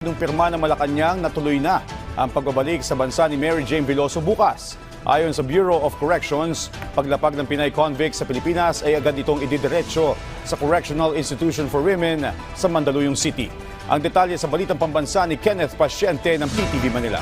Nung pirma ng Malacanang, natuloy na ang pagbabalik sa bansa ni Mary Jane Veloso bukas. Ayon sa Bureau of Corrections, paglapag ng Pinay convict sa Pilipinas ay agad itong ididiretso sa Correctional Institution for Women sa Mandaluyong City. Ang detalye sa balitang pambansa ni Kenneth Pasyente ng PTV Manila.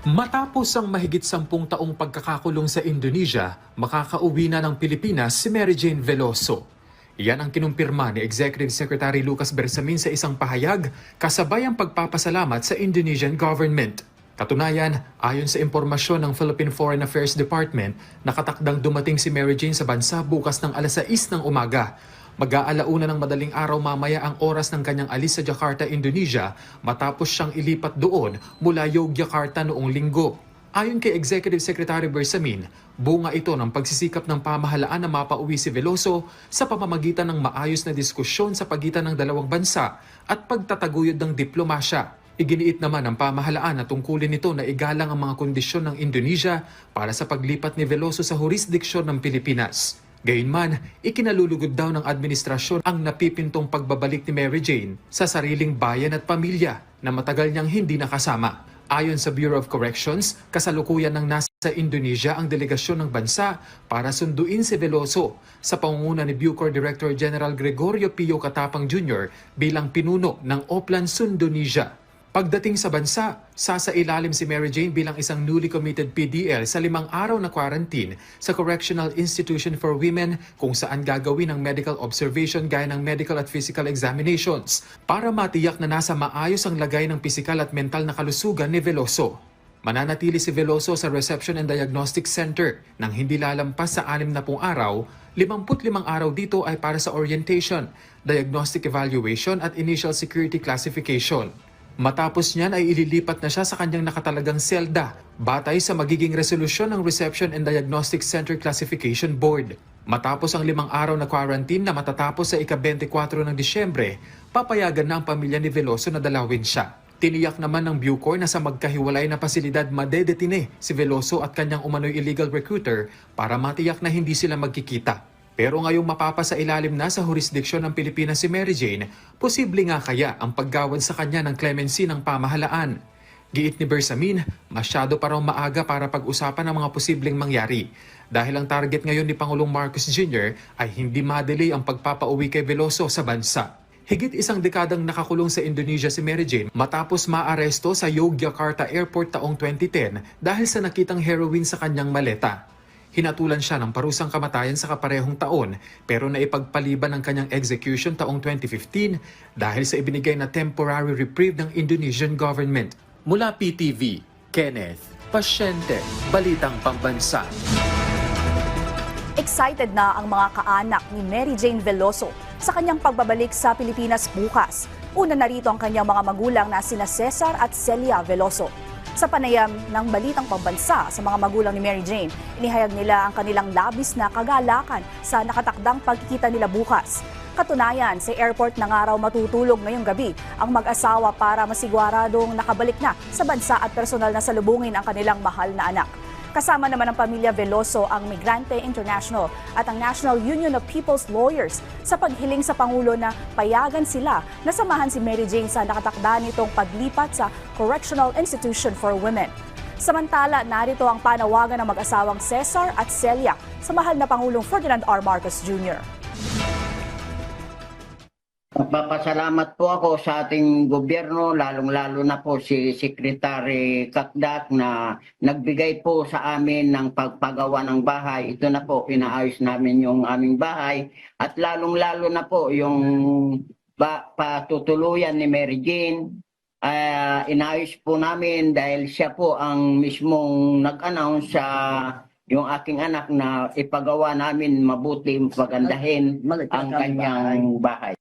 Matapos ang mahigit 10 taong pagkakakulong sa Indonesia, makakauwi na ng Pilipinas si Mary Jane Veloso. Yan ang kinumpirma ni Executive Secretary Lucas Bersamin sa isang pahayag kasabay ang pagpapasalamat sa Indonesian government. Katunayan, ayon sa impormasyon ng Philippine Foreign Affairs Department, nakatakdang dumating si Mary Jane sa bansa bukas ng alas 6 ng umaga. Mag-aalauna ng madaling araw mamaya ang oras ng kanyang alis sa Jakarta, Indonesia matapos siyang ilipat doon mula Yogyakarta noong Linggo. Ayon kay Executive Secretary Bersamin, bunga ito ng pagsisikap ng pamahalaan na mapauwi si Veloso sa pamamagitan ng maayos na diskusyon sa pagitan ng dalawang bansa at pagtataguyod ng diplomasya. Iginiit naman ng pamahalaan na tungkulin nito na igalang ang mga kondisyon ng Indonesia para sa paglipat ni Veloso sa jurisdiksyon ng Pilipinas. Gayunman, ikinalulugod daw ng administrasyon ang napipintong pagbabalik ni Mary Jane sa sariling bayan at pamilya na matagal niyang hindi nakasama. Ayon sa Bureau of Corrections, kasalukuyan ng nasa Indonesia ang delegasyon ng bansa para sunduin si Veloso sa pangunguna ni Bucor Director General Gregorio Pio Katapang Jr. bilang pinuno ng Oplan Sundonesia. Pagdating sa bansa, sasailalim si Mary Jane bilang isang newly committed PDL sa 5 araw na quarantine sa Correctional Institution for Women kung saan gagawin ang medical observation gaya ng medical at physical examinations para matiyak na nasa maayos ang lagay ng pisikal at mental na kalusugan ni Veloso. Mananatili si Veloso sa Reception and Diagnostic Center nang hindi lalampas sa 60 araw. 55 araw dito ay para sa orientation, diagnostic evaluation at initial security classification. Matapos niyan ay ililipat na siya sa kanyang nakatalagang selda batay sa magiging resolusyon ng Reception and Diagnostic Center Classification Board. Matapos ang 5 araw na quarantine na matatapos sa ika-24 ng Disyembre, papayagan na ang pamilya ni Veloso na dalawin siya. Tiniyak naman ng Bucor na sa magkahiwalay na pasilidad madedetine si Veloso at kanyang umano'y illegal recruiter para matiyak na hindi sila magkikita. Pero ngayong mapapasailalim na sa jurisdiksyon ng Pilipinas si Mary Jane, posible nga kaya ang paggawad sa kanya ng clemency ng pamahalaan. Giit ni Bersamin, masyado pa raw maaga para pag-usapan ang mga posibleng mangyari. Dahil ang target ngayon ni Pangulong Marcos Jr. ay hindi madelay ang pagpapauwi kay Veloso sa bansa. Higit 1 dekadang nakakulong sa Indonesia si Mary Jane matapos maaresto sa Yogyakarta Airport taong 2010 dahil sa nakitang heroin sa kanyang maleta. Hinatulan siya ng parusang kamatayan sa kaparehong taon pero naipagpaliban ang kanyang execution taong 2015 dahil sa ibinigay na temporary reprieve ng Indonesian government. Mula PTV, Kenneth Pasyente, Balitang Pambansa. Excited na ang mga kaanak ni Mary Jane Veloso sa kanyang pagbabalik sa Pilipinas bukas. Una na rito ang kanyang mga magulang na sina Cesar at Celia Veloso. Sa panayam ng Balitang Pambansa sa mga magulang ni Mary Jane, inihayag nila ang kanilang labis na kagalakan sa nakatakdang pagkikita nila bukas. Katunayan, sa airport na nga raw matutulog ngayong gabi ang mag-asawa para masigwaradong nakabalik na sa bansa at personal na salubungin ang kanilang mahal na anak. Kasama naman ang pamilya Veloso ang Migrante International at ang National Union of People's Lawyers sa paghiling sa Pangulo na payagan sila na samahan si Mary Jane sa nakatakda nitong paglipat sa Correctional Institution for Women. Samantala, narito ang panawagan ng mag-asawang Cesar at Celia sa mahal na Pangulong Ferdinand R. Marcos Jr. Magpapasalamat po ako sa ating gobyerno, lalong-lalo na po si Secretary Kakdak na nagbigay po sa amin ng pagpagawa ng bahay. Ito na po, pinaayos namin yung aming bahay at lalong-lalo na po yung patutuluyan ni Mary Jane. Inayos po namin dahil siya po ang mismong nag-announce sa yung aking anak na ipagawa namin mabuti pagandahin ang kanyang bahay.